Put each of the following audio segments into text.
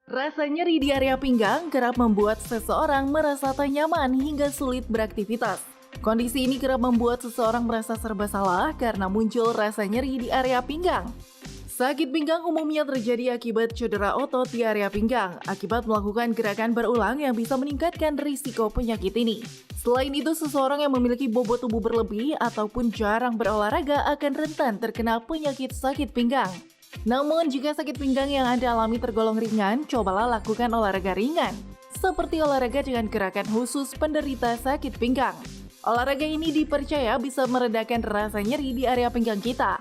Rasa nyeri di area pinggang kerap membuat seseorang merasa tak nyaman hingga sulit beraktivitas. Kondisi ini kerap membuat seseorang merasa serba salah karena muncul rasa nyeri di area pinggang. Sakit pinggang umumnya terjadi akibat cedera otot di area pinggang, akibat melakukan gerakan berulang yang bisa meningkatkan risiko penyakit ini. Selain itu, seseorang yang memiliki bobot tubuh berlebih ataupun jarang berolahraga akan rentan terkena penyakit sakit pinggang. Namun, jika sakit pinggang yang Anda alami tergolong ringan, cobalah lakukan olahraga ringan, seperti olahraga dengan gerakan khusus penderita sakit pinggang. Olahraga ini dipercaya bisa meredakan rasa nyeri di area pinggang kita.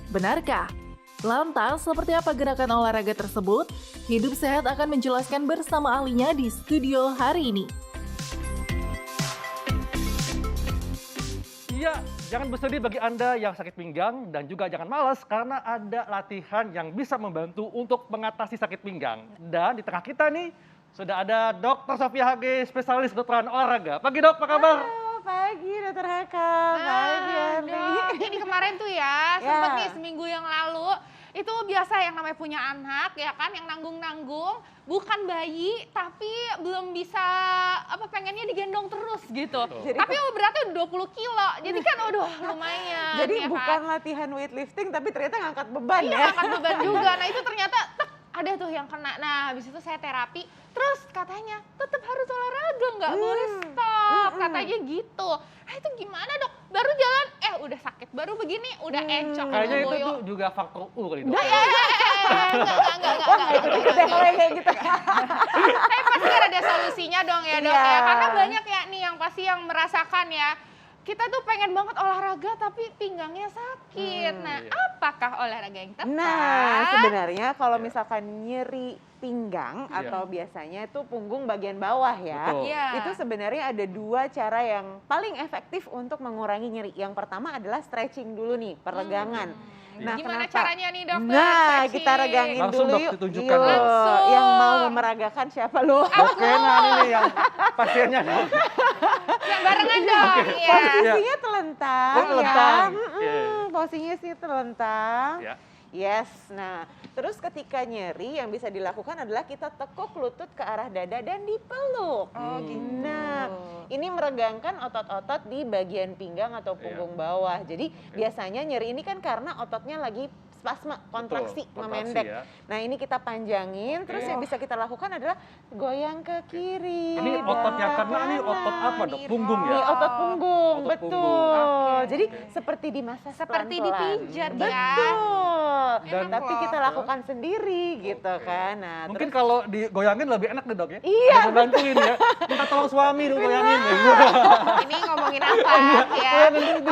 Benarkah? Lantas, seperti apa gerakan olahraga tersebut? Hidup Sehat akan menjelaskan bersama ahlinya di studio hari ini. Iya, jangan bersedih bagi Anda yang sakit pinggang dan juga jangan malas karena ada latihan yang bisa membantu untuk mengatasi sakit pinggang. Dan di tengah kita nih sudah ada Dr. Sofia HG, spesialis kedokteran olahraga. Pagi dok, apa kabar? Halo, pagi Dokter Haka, pagi Andi. Dok, ini kemarin tuh ya, sempet nih seminggu yang lalu, itu biasa yang namanya punya anak ya kan, yang nanggung-nanggung, bukan bayi tapi belum bisa, pengennya digendong terus gitu. Jadi, tapi beratnya udah 20 kilo, jadi kan aduh lumayan. jadi ya bukan kan? latihan weightlifting tapi ternyata ngangkat beban Iya, ya. angkat beban juga, nah itu ternyata ada tuh yang kena. Nah habis itu saya terapi, terus katanya tetap harus olahraga, nggak boleh stop, katanya gitu. Nah itu gimana dok? Baru jalan, udah sakit, baru begini, udah encok. Kayaknya itu boyo. tuh juga faktor U kali dok. Enggak. Ikut deh kalau yang kayak gitu. Tapi pasti ada solusinya dong ya dok Iya. ya. Karena banyak ya nih yang pasti yang merasakan ya. Kita tuh pengen banget olahraga tapi pinggangnya sakit. Nah, iya. apakah olahraga yang tepat? Nah, sebenarnya kalau Iya. misalkan nyeri pinggang Iya. atau biasanya itu punggung bagian bawah ya. Betul. Iya. Itu sebenarnya ada dua cara yang paling efektif untuk mengurangi nyeri. Yang pertama adalah stretching dulu nih, peregangan. Gimana kenapa? caranya nih dokter? Nah, Stretching? kita regangin Langsung, dulu Dok, yuk. ditunjukkan, Yuk. Dok. Langsung. Yang mau memeragakan siapa lu? Oke, nah ini yang pasiennya dok. Yang barengan dong. Iya. Posisinya telentang, Oh, telentang. ya. Iya. Posisinya sih telentang. Ya. Yes, nah terus ketika nyeri yang bisa dilakukan adalah kita tekuk lutut ke arah dada dan dipeluk. Oh, gitu. Nah, ini meregangkan otot-otot di bagian pinggang atau punggung bawah. Jadi biasanya nyeri ini kan karena ototnya lagi spasme, kontraksi, Betul, kontraksi memendek. ya. Nah ini kita panjangin, terus yang bisa kita lakukan adalah goyang ke kiri. Ini dan otot yang ke kena ini otot kanan. apa dok? Punggung Di ya? otot punggung, Otot betul. punggung. Oke. Jadi seperti dimasak Seperti pelan-pelan. dipijat ya. Betul. Dan- Tapi kita loh. lakukan sendiri gitu Oke. kan. Nah, Mungkin terus kalau digoyangin lebih enak deh dok ya? Iya. Ada yang bantuin ya. Minta tolong suami dong goyangin. Ini ngomongin apa ya?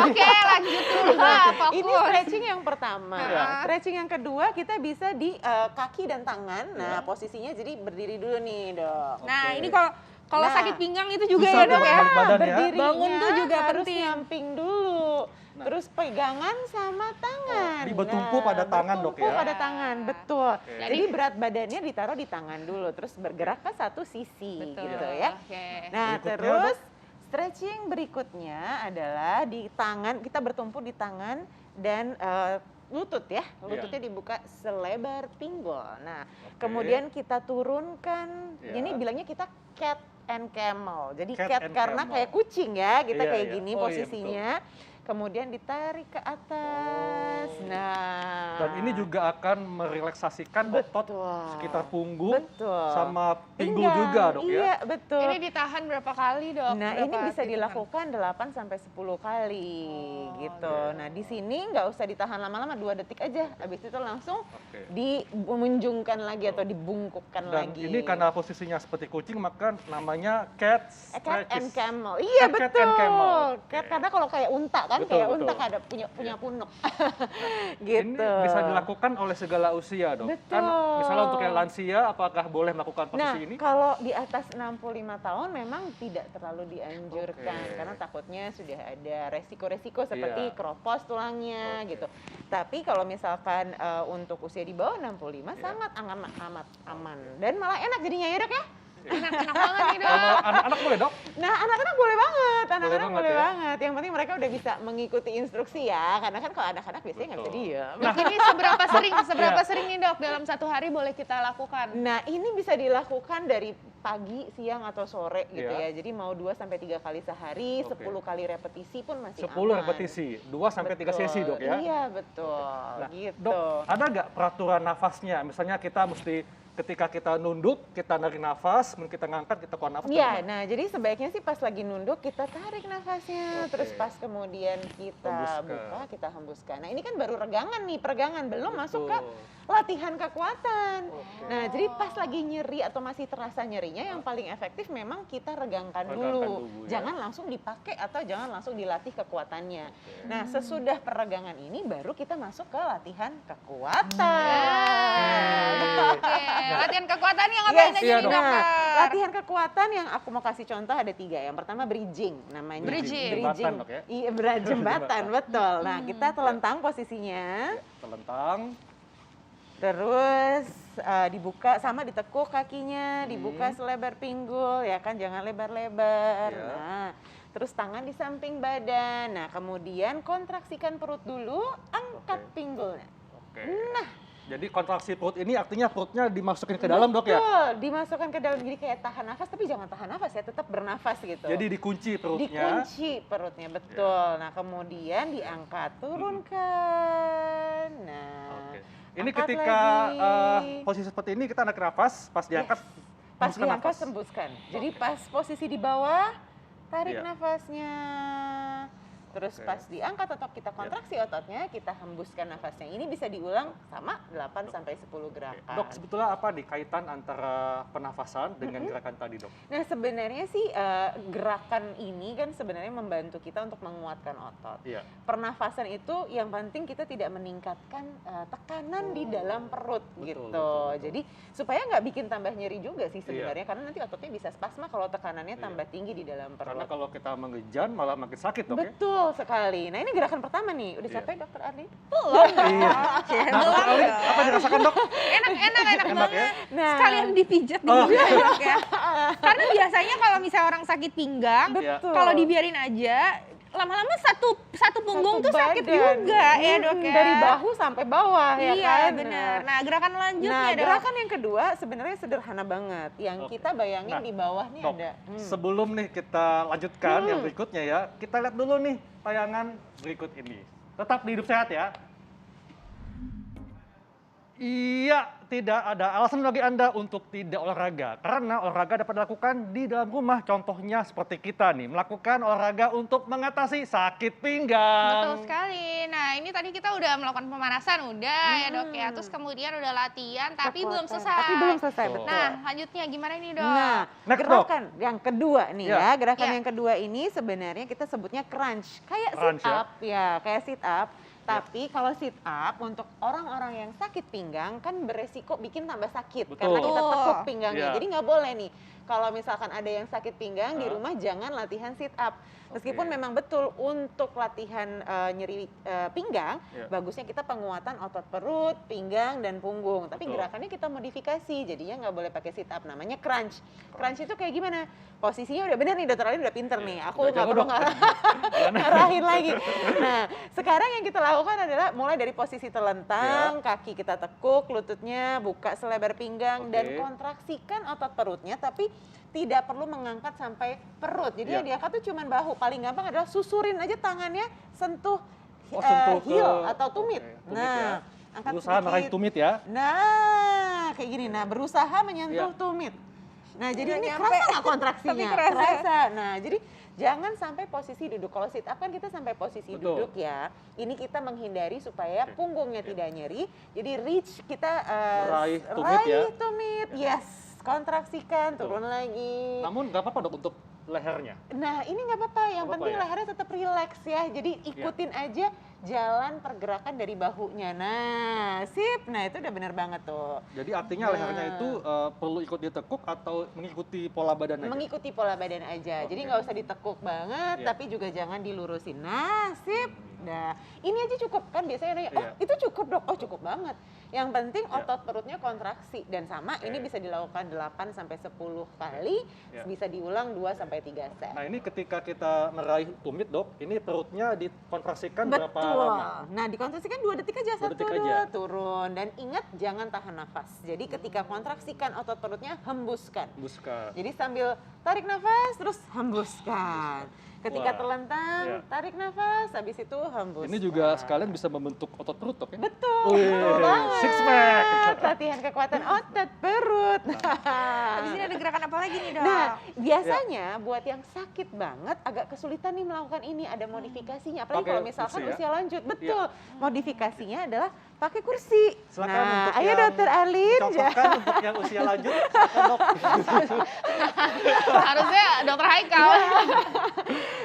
Oke, lanjut dulu. Fokus. ini stretching yang pertama. Ya. Stretching yang kedua kita bisa di kaki dan tangan. Nah, posisinya jadi berdiri dulu nih, Dok. Nah, Oke. ini kalau Nah. sakit pinggang itu juga Susah ya dok ya. balik badan ya. Berdirinya Bangun tuh juga harus penting. nyamping dulu. Nah. Terus pegangan sama tangan. Jadi bertumpu pada tangan, Dok, bertumpu ya? pada tangan, betul. Oke. Jadi berat badannya ditaruh di tangan dulu, terus bergerak ke satu sisi Betul. gitu ya. Oke. Nah, Berikutnya, terus stretching berikutnya adalah di tangan, kita bertumpu di tangan dan lutut ya, lututnya dibuka selebar pinggul. Nah, kemudian kita turunkan, Ya. ini bilangnya kita cat and camel. Jadi Cat cat and karena camel. kayak kucing ya, kita Iya, kayak iya. gini Oh, iya, posisinya. Kemudian ditarik ke atas. Oh. Nah, Dan ini juga akan merelaksasikan otot betul. sekitar punggung Betul. sama pinggul Pinggang. juga dok ya. Iya, betul. Ini ditahan berapa kali dok? Nah, Berapa ini bisa hitungan? dilakukan 8 sampai 10 kali gitu. iya. Nah, di sini nggak usah ditahan lama-lama, 2 detik aja. Habis itu langsung Oke. dimunjungkan lagi atau dibungkukkan Dan lagi. ini karena posisinya seperti kucing maka namanya cat Cat and stretches. camel. Iya, Cat betul. and camel. Cat Oke. karena kalau kayak unta kan, Betul, kayak betul. unta ada punya punuk. Ini gitu. bisa dilakukan oleh segala usia dok. Kan Betul. misalnya untuk yang lansia apakah boleh melakukan posisi Nah, ini? kalau di atas 65 tahun memang tidak terlalu dianjurkan Oke. karena takutnya sudah ada resiko-resiko seperti Iya. kropos tulangnya Oke. gitu. Tapi kalau misalkan untuk usia di bawah 65 Iya. sangat amat aman dan malah enak jadinya ya, Dok ya. Enak banget nih, Dok. Kalau anak-anak boleh, Dok? Nah, anak-anak boleh banget, anak-anak banget boleh ya. banget. Yang penting mereka udah bisa mengikuti instruksi ya, karena kan kalau anak-anak biasanya nggak bisa Betul. diem. Nah, ini seberapa sering nih, Dok, dalam satu hari boleh kita lakukan? Nah, ini bisa dilakukan dari pagi, siang, atau sore gitu Iya. ya. Jadi mau 2 sampai 3 kali sehari, Oke. 10 kali repetisi pun masih 10 aman. repetisi, 2 sampai 3 sesi, Dok ya? Iya, betul. Nah, Gitu. Dok, ada nggak peraturan nafasnya? Misalnya kita mesti ketika kita nunduk, kita narik nafas, kemudian kita ngangkat, kita keluar nafas. Iya, gimana? nah jadi sebaiknya sih pas lagi nunduk kita tarik nafasnya, Oke. terus pas kemudian kita Hembuskan. buka, kita hembuskan. Nah ini kan baru regangan nih, peregangan, belum masuk ke Betul. latihan kekuatan. Oke. Nah jadi pas lagi nyeri atau masih terasa nyerinya, yang paling efektif memang kita regangkan Regangkan dulu. dulu, ya. Jangan langsung dipakai atau jangan langsung dilatih kekuatannya. Nah sesudah peregangan ini baru kita masuk ke latihan kekuatan. Oke, latihan kekuatan yang apa Yes, aja iya nih, dong. Dokter? Nah, latihan kekuatan yang aku mau kasih contoh ada 3. Yang pertama bridging namanya. Bridging. Jembatan, Dok, ya? Iya, jembatan, betul. Nah, kita telentang posisinya, Telentang. terus dibuka sama ditekuk kakinya, dibuka selebar pinggul, ya kan, jangan lebar-lebar. Iya. Nah, terus tangan di samping badan. Nah, kemudian kontraksikan perut dulu, angkat Oke. pinggulnya. Oke. Jadi kontraksi perut ini artinya perutnya dimasukin ke dalam, Dok ya? Betul, dimasukkan ke dalam, jadi kayak tahan nafas, tapi jangan tahan nafas ya, tetap bernafas gitu. Jadi dikunci perutnya. Dikunci perutnya, betul. Nah, kemudian diangkat, turunkan. Nah, Oke. Ini angkat ketika lagi. posisi seperti ini kita narik nafas, pas diangkat Pas hembuskan diangkat, nafas. hembuskan. Jadi pas posisi di bawah, tarik Iya. nafasnya. Terus Oke. pas diangkat atau kita kontraksi ototnya, kita hembuskan nafasnya. Ini bisa diulang sama 8 sampai 10 gerakan. Dok, sebetulnya apa nih kaitan antara pernafasan dengan gerakan tadi, Dok? Nah sebenarnya sih gerakan ini kan sebenarnya membantu kita untuk menguatkan otot. Iya. Pernafasan itu yang penting kita tidak meningkatkan tekanan di dalam perut Betul, gitu. betul. Jadi supaya nggak bikin tambah nyeri juga sih Iya. sebenarnya, karena nanti ototnya bisa spasma kalau tekanannya Iya. tambah tinggi di dalam Karena perut. kalau kita mengejan malah makin sakit, Dok ya? Betul sekali. Nah ini gerakan pertama nih. Udah Iya. capek Dokter Arli? Iya. Nah, Dokter Ali, apa dirasakan, Dok? Enak Enak ya? banget. Nah, Sekalian dipijat Oh. di Dok, ya. Karena biasanya kalau misalnya orang sakit pinggang, Iya. betul. kalau dibiarin aja, lama-lama satu punggung Satu tuh sakit badan. juga ya, Dok ya. Dari bahu sampai bawah ya Iya, kan. benar. Nah, gerakan lanjutnya, Nah, Dok. gerakan yang kedua sebenarnya sederhana banget. Yang Oke. kita bayangin Nah, di bawah nih Dok, ada. sebelum nih kita lanjutkan yang berikutnya ya, kita lihat dulu nih tayangan berikut ini. Tetap di Hidup Sehat ya. Iya, tidak ada alasan bagi Anda untuk tidak olahraga. Karena olahraga dapat dilakukan di dalam rumah. Contohnya seperti kita nih, melakukan olahraga untuk mengatasi sakit pinggang. Betul sekali. Nah, ini tadi kita udah melakukan pemanasan, udah ya, Dok ya. Terus kemudian udah latihan, tapi belum Kekuatan. selesai. Tapi belum selesai, Betul. betul. Nah, lanjutnya gimana nih, Dok? Nah, Next, gerakan yang kedua nih Ya. ya. Gerakan Ya. yang kedua ini sebenarnya kita sebutnya crunch. Kayak Crunch, sit up ya, kayak sit up. Tapi kalau sit up untuk orang-orang yang sakit pinggang kan beresiko bikin tambah sakit Betul. karena kita tekuk Betul. pinggangnya. Iya. Jadi nggak boleh nih. Kalau misalkan ada yang sakit pinggang di Hah? rumah jangan latihan sit up. Meskipun Oke. memang betul untuk latihan nyeri pinggang, Iya. bagusnya kita penguatan otot perut, pinggang, dan punggung. Tapi Betul. gerakannya kita modifikasi, jadinya nggak boleh pakai sit up. Namanya crunch. Crunch itu kayak gimana? Posisinya udah bener nih, Dokter Ali udah pinter nih. Aku Udah nggak jago, perlu Dok. ngarahin lagi. Nah, sekarang yang kita lakukan adalah mulai dari posisi telentang, kaki kita tekuk, lututnya buka selebar pinggang, dan Oke. kontraksikan otot perutnya, tapi tidak perlu mengangkat sampai perut. Jadi Iya. yang diangkat tuh cuman bahu. Paling gampang adalah susurin aja tangannya, sentuh, Sentuh ke heel atau tumit. Oke, tumit Nah, ya. angkat Berusaha meraih sedikit. tumit ya. Nah, kayak gini. Nah, berusaha menyentuh Iya. tumit. Nah, jadi Nggak ini nyampe. kerasa nggak kontraksinya? Tapi kerasa. Nah, jadi jangan sampai posisi duduk. Kalau sit up kan kita sampai posisi Betul. duduk ya. Ini kita menghindari supaya Oke. punggungnya tidak nyeri. Jadi reach kita Meraih tumit ya. tumit. Yes, kontraksikan, Betul. turun lagi. Namun nggak apa-apa, Dok, untuk lehernya. Nah, ini nggak apa-apa. Yang Nggak penting apa-apa ya? lehernya tetap rileks ya. Jadi ikutin aja jalan pergerakan dari bahunya. Nah, sip. Nah, itu udah bener banget tuh. Jadi artinya lehernya itu perlu ikut ditekuk atau mengikuti pola badan aja? Mengikuti pola badan aja. Jadi Oke. nggak usah ditekuk banget, Iya. tapi juga jangan dilurusin. Nah, sip. Nah, ini aja cukup kan biasanya nanya, oh Iya. itu cukup dok, oh cukup banget. Yang penting Iya. otot perutnya kontraksi dan sama ini Oke. bisa dilakukan 8 sampai 10 kali, Iya. bisa diulang 2 sampai 3 set. Nah ini ketika kita meraih tumit dok, ini perutnya dikontraksikan berapa Betul. lama? Nah, dikontraksikan 2 detik aja, 2 satu, detik aja. dua, turun. Dan ingat jangan tahan nafas. Jadi ketika kontraksikan otot perutnya, hembuskan. Buska. Jadi sambil tarik nafas, terus hembuskan. Ketika Wah, terlentang, iya. tarik nafas, habis itu hembuskan. Ini juga sekalian bisa membentuk otot perut dok ya? Betul, Wih, betul banget. six pack. Latihan kekuatan otot perut. Habis ini ada gerakan apa lagi nih dok? Nah, biasanya buat yang sakit banget agak kesulitan nih melakukan ini, ada modifikasinya. Apalagi Pakai kalau misalkan kursi ya? usia lanjut, betul. Modifikasinya adalah pakai kursi. Silakan Nah, untuk ayo yang dokter Alin. Contohkan untuk yang usia lanjut, silakan dok. Harusnya dokter Haikal.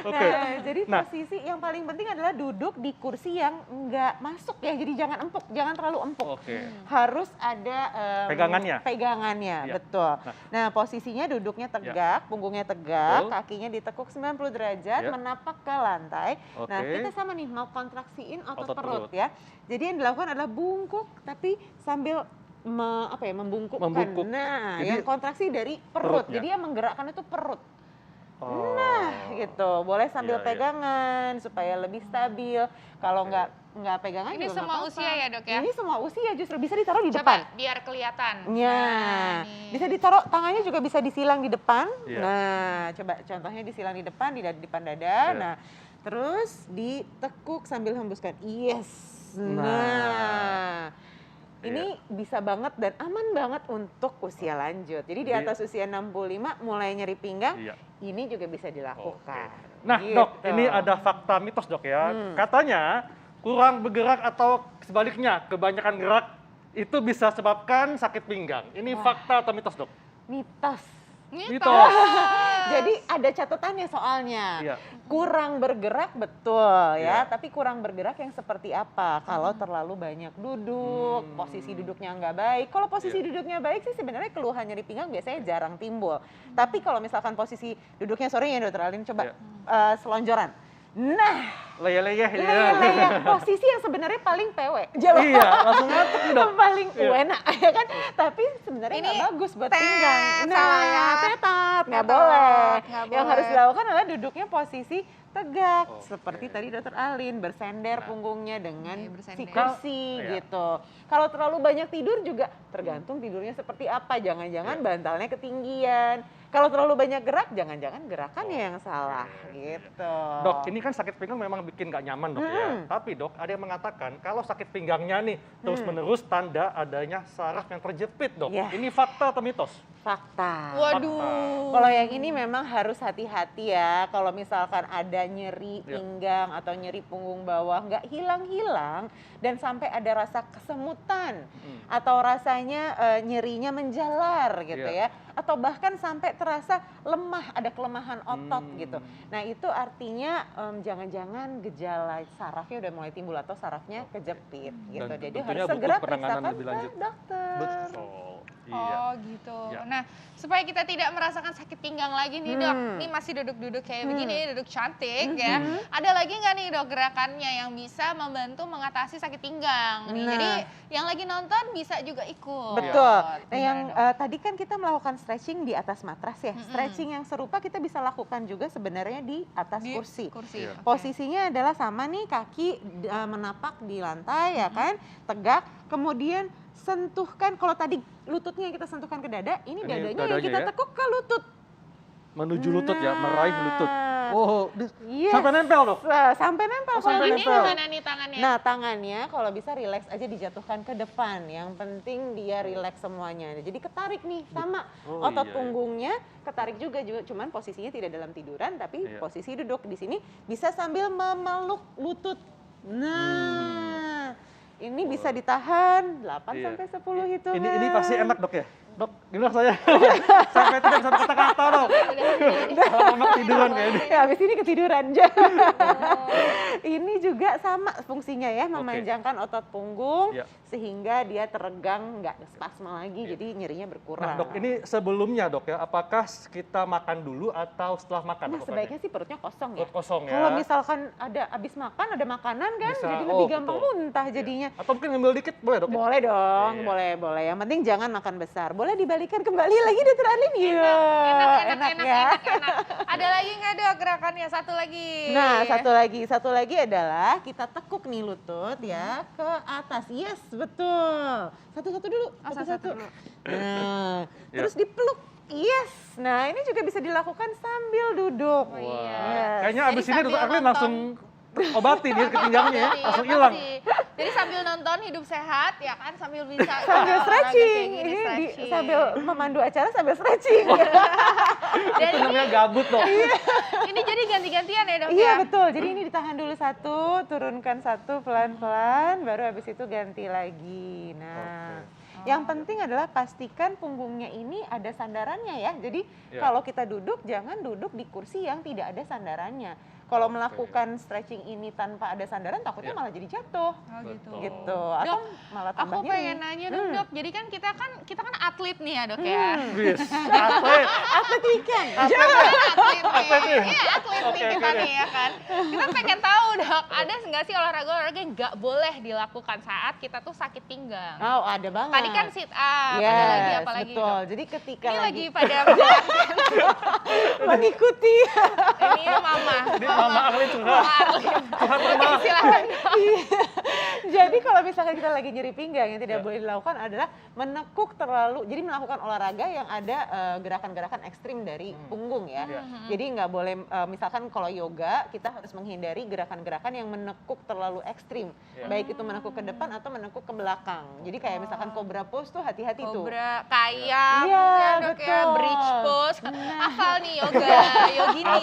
Oke. Nah, jadi Nah. posisi yang paling penting adalah duduk di kursi yang enggak masuk ya. Jadi jangan empuk, jangan terlalu empuk. Oke. Harus ada Pegangannya? Pegangannya, Iya. betul. Nah. Nah, posisinya duduknya tegak, punggungnya tegak, Betul. kakinya ditekuk 90 derajat, Iya. menapak ke lantai. Nah, Oke. kita sama nih mau kontraksiin otot, Otot perut perut. ya. Jadi yang dilakukan adalah bungkuk tapi sambil membungkukkan. Membungkuk. Nah, Jadi yang kontraksi dari perut. perutnya. Jadi yang menggerakkan itu perut. Oh. Nah, gitu. Boleh sambil Iya, iya. pegangan supaya lebih stabil. Kalau Oke. nggak pegangan Ini juga nggak semua apa-apa. usia ya, Dok, ya? Ini semua usia justru bisa ditaruh di Coba depan. biar kelihatan. Ya, nih. bisa ditaruh tangannya juga bisa disilang di depan. Iya. Nah, coba contohnya disilang di depan, di depan dada. Iya. Nah, terus ditekuk sambil hembuskan. Yes. Nah. Nah. Ini bisa banget dan aman banget untuk usia lanjut. Jadi di Jadi- atas usia 65 mulai nyeri pinggang, Iya. ini juga bisa dilakukan. Nah Gitu. dok, ini ada fakta mitos dok ya. Katanya kurang bergerak atau sebaliknya kebanyakan gerak itu bisa sebabkan sakit pinggang. Ini fakta atau mitos dok? Mitos. Mitos. Jadi ada catatannya soalnya. Iya. Kurang bergerak betul ya, Iya. tapi kurang bergerak yang seperti apa? Kalau terlalu banyak duduk, posisi duduknya nggak baik. Kalau posisi Iya. duduknya baik sih sebenarnya keluhan nyeri pinggang biasanya jarang timbul. Tapi kalau misalkan posisi duduknya, sorry ya dokter Alin, coba selonjoran. Nah, Leyeh-leyeh ya. leyeh-leyeh, posisi yang sebenarnya paling PW. Jawab. Iya, langsung ngantuk nih dok. Paling Iya. enak ya kan, tapi sebenarnya Ini nggak bagus buat tet, pinggang. salah ya. Tetat, nggak Tetot, boleh. nggak Yang harus boleh. dilakukan adalah duduknya posisi tegak, Oke. seperti tadi dokter Alin, bersender Nah. punggungnya dengan Oke, si bersender. kursi Iya. gitu. Kalau terlalu banyak tidur juga tergantung tidurnya seperti apa. Jangan-jangan Iya. bantalnya ketinggian. Kalau terlalu banyak gerak, jangan-jangan gerakannya yang salah Oke. gitu. Dok, ini kan sakit pinggang memang bikin nggak nyaman dok ya. Tapi dok, ada yang mengatakan kalau sakit pinggangnya nih terus-menerus tanda adanya saraf yang terjepit dok. Iya. Ini fakta atau mitos? Fakta. Waduh. Kalau yang ini memang harus hati-hati ya. Kalau misalkan ada nyeri Ya. pinggang atau nyeri punggung bawah nggak hilang-hilang dan sampai ada rasa kesemutan atau rasanya nyerinya menjalar gitu Ya. ya. Atau bahkan sampai terasa lemah, ada kelemahan otot gitu. Nah itu artinya jangan-jangan gejala sarafnya udah mulai timbul atau sarafnya kejepit gitu. Dan Jadi tentunya harus butuh segera penanganan periksakan lebih ke lanjut. dokter. Betul. Iya. Oh gitu. Ya. Nah, supaya kita tidak merasakan sakit pinggang lagi nih dok, Hmm. ini masih duduk-duduk kayak begini, duduk cantik ya. Ada lagi nggak nih dok gerakannya yang bisa membantu mengatasi sakit pinggang nih? Nah. Jadi yang lagi nonton bisa juga ikut. Betul. Nah, Gimana, yang Dok? tadi kan kita melakukan stretching di atas matras ya. Stretching yang serupa kita bisa lakukan juga sebenarnya di atas Di kursi. Kursi. Iya. oke. Posisinya adalah sama nih, kaki menapak di lantai ya kan, tegak. Kemudian sentuhkan, kalau tadi lututnya yang kita sentuhkan ke dada, ini Ini dadanya yang dadanya kita ya. tekuk ke lutut. Menuju lutut ya, Nah. meraih lutut. Oh, Yes. sampai nempel dok. Sampai nempel. Oh, sampai kalau Tangannya bisa. gimana nih tangannya? Nah tangannya kalau bisa rileks aja dijatuhkan ke depan. Yang penting dia rileks semuanya. Jadi ketarik nih sama Oh, otot iya, iya. punggungnya ketarik juga, cuman posisinya tidak dalam tiduran tapi Iya. posisi duduk di sini bisa sambil memeluk lutut. Nah ini bisa ditahan 8 Iya. sampai 10 hitungan. Ini pasti enak dok ya? Dok, gimana saya? Sampai tidak bisa kata-kata dok. Anak tiduran kayaknya. Ya, habis ini ketiduran aja. Ini juga sama fungsinya ya, memanjangkan otot punggung sehingga dia teregang, nggak spasma lagi, jadi nyerinya berkurang. Nah dok, ini sebelumnya dok ya, apakah kita makan dulu atau setelah makan? Nah sebaiknya sih perutnya kosong ya. Perut kosong ya. Kalau misalkan ada habis makan, ada makanan kan, Bisa, jadi lebih gampang muntah jadinya. Atau mungkin ngambil dikit boleh dok? Boleh dong, boleh. Yang penting jangan makan besar. Boleh dibalikan kembali lagi Dokter Alin? Iya. Enak. Ada lagi nggak dok gerakannya? Satu lagi. Nah, satu lagi adalah kita tekuk nih lutut ya ke atas. Yes, betul. Satu-satu dulu. Satu-satu. Nah, terus dipeluk. Yes. Nah, ini juga bisa dilakukan sambil duduk. Oh, iya. Yes. Kayaknya abis Jadi ini Dokter sambil Arlin nonton. langsung obati dia ketinggangnya ya, langsung hilang. Jadi sambil nonton Hidup Sehat ya kan, sambil bisa Sambil olahraga stretching. kayak gini, Ini stretching. sambil memandu acara sambil stretching. Dan Itu namanya gabut dok. ini jadi ganti-gantian ya dok Iya ya? betul, jadi ini ditahan dulu satu, turunkan satu pelan-pelan, baru habis itu ganti lagi. Nah, yang penting adalah pastikan punggungnya ini ada sandarannya ya. Jadi kalau kita duduk, jangan duduk di kursi yang tidak ada sandarannya. Kalau melakukan stretching ini tanpa ada sandaran, takutnya malah jadi jatuh. Oh gitu. Gitu, atau malah tambah Aku nyeri. pengen nanya dong dok, jadi kan kita kan atlet nih ya dok ya. Bis, atlet. Atlet weekend. Atlet Atlet nih, nih. iya atlet nih Oke, kita oke. nih ya kan. Kita pengen tahu dok, ada nggak sih olahraga yang nggak boleh dilakukan saat kita tuh sakit pinggang? Oh, ada banget. Tadi kan sit up, Yes, ada lagi apa lagi betul. dok? Jadi ketika Ini lagi pada menjalankan, mengikuti. ini mama. Ini Mama Arlin curhat. Curhat rumah. Silakan dok. Jadi kalau misalkan kita lagi nyeri pinggang, yang tidak boleh dilakukan adalah menekuk terlalu, jadi melakukan olahraga yang ada gerakan-gerakan ekstrim dari punggung ya. Jadi nggak boleh, misalkan kalau yoga, kita harus menghindari gerakan-gerakan yang menekuk terlalu ekstrim. Baik itu menekuk ke depan atau menekuk ke belakang. Jadi kayak misalkan cobra pose tuh hati-hati tuh. Cobra, kayak Iya, ya dok ya, betul. bridge pose. Hafal nih yoga, yogini.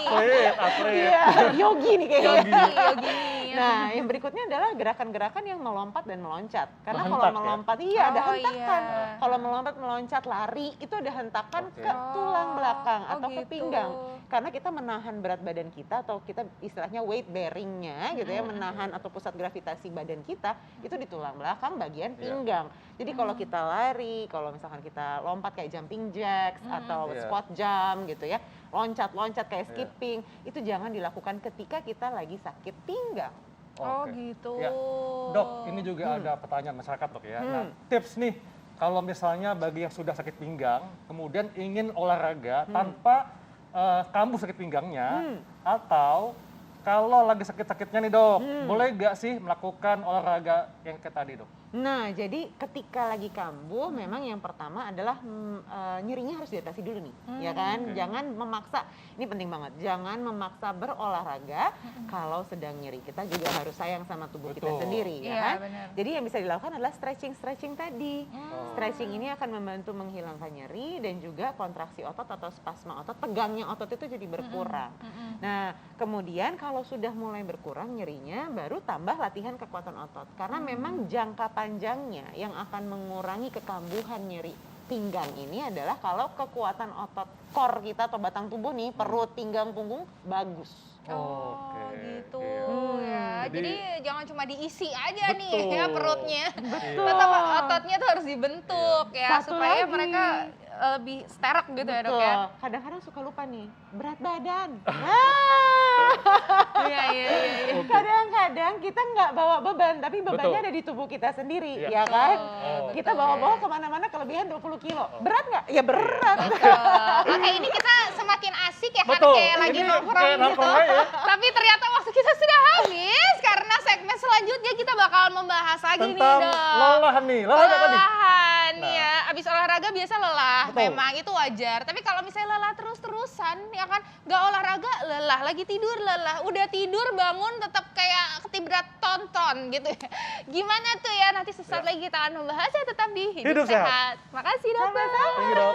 Atlet. Iya, yogi nih kayaknya. Yogini. Nah, yang berikutnya adalah gerakan-gerakan yang melompat dan meloncat. Karena kalau Menghentak ya? melompat, iya ada Oh, hentakan. iya. Kalau melompat, meloncat, lari, itu ada hentakan ke tulang belakang atau ke gitu. pinggang. Karena kita menahan berat badan kita atau kita istilahnya weight bearingnya gitu ya, menahan atau pusat gravitasi badan kita itu di tulang belakang bagian pinggang. Jadi kalau kita lari, kalau misalkan kita lompat kayak jumping jacks atau squat jump gitu ya, loncat-loncat kayak skipping, itu jangan dilakukan ketika kita lagi sakit pinggang. Oh Oke. gitu. Ya. Dok, ini juga ada pertanyaan masyarakat dok ya. Nah, tips nih, kalau misalnya bagi yang sudah sakit pinggang, kemudian ingin olahraga tanpa kambuh sakit pinggangnya, atau kalau lagi sakit-sakitnya nih dok, boleh gak sih melakukan olahraga yang kayak tadi dok? Nah, jadi ketika lagi kambuh, memang yang pertama adalah nyerinya harus diatasi dulu nih, ya kan? Jangan memaksa, ini penting banget, jangan memaksa berolahraga kalau sedang nyeri. Kita juga harus sayang sama tubuh kita sendiri, ya Iya, kan? benar. Jadi yang bisa dilakukan adalah stretching tadi. Stretching ini akan membantu menghilangkan nyeri dan juga kontraksi otot atau spasma otot, tegangnya otot itu jadi berkurang. Nah, kemudian kalau sudah mulai berkurang nyerinya, baru tambah latihan kekuatan otot. Karena memang jangka panjangnya yang akan mengurangi kekambuhan nyeri pinggang ini adalah kalau kekuatan otot core kita atau batang tubuh nih, perut, pinggang, punggung bagus. Oh Oke, gitu iya. ya. Jadi- Jadi jangan cuma diisi aja nih Betul. ya perutnya. Betul. Tetap ototnya tuh harus dibentuk ya Satu supaya lagi. mereka lebih sterek gitu ya dok ya. Kadang-kadang suka lupa nih, berat badan. Iya. Kadang-kadang kita nggak bawa beban, tapi bebannya Betul. ada di tubuh kita sendiri, Iya. ya kan? Oh, Kita betul. bawa-bawa kemana-mana kelebihan 20 kilo. Berat nggak? Ya berat. Oke, ini kita semakin asik ya kan Betul. kayak lagi Ini nongkrong kayak gitu. nongkrong aja ya. Tapi ternyata waktu kita sudah habis karena segmen selanjutnya kita bakal membahas lagi nih Tentang dok. lelah nih, lelah apa tadi? Kelelahan Nah. ya, abis olahraga biasa lelah, Betul. memang itu wajar. Tapi kalau misalnya lelah terus-terusan, ya kan, nggak olahraga lelah, lagi tidur lelah, udah tidur bangun tetap kayak ketibrat tonton gitu ya. Gimana tuh ya, nanti sesaat lagi kita akan membahasnya tetap di Hidup Hidup Sehat. Sehat. Makasih dokter. Thank you, dok.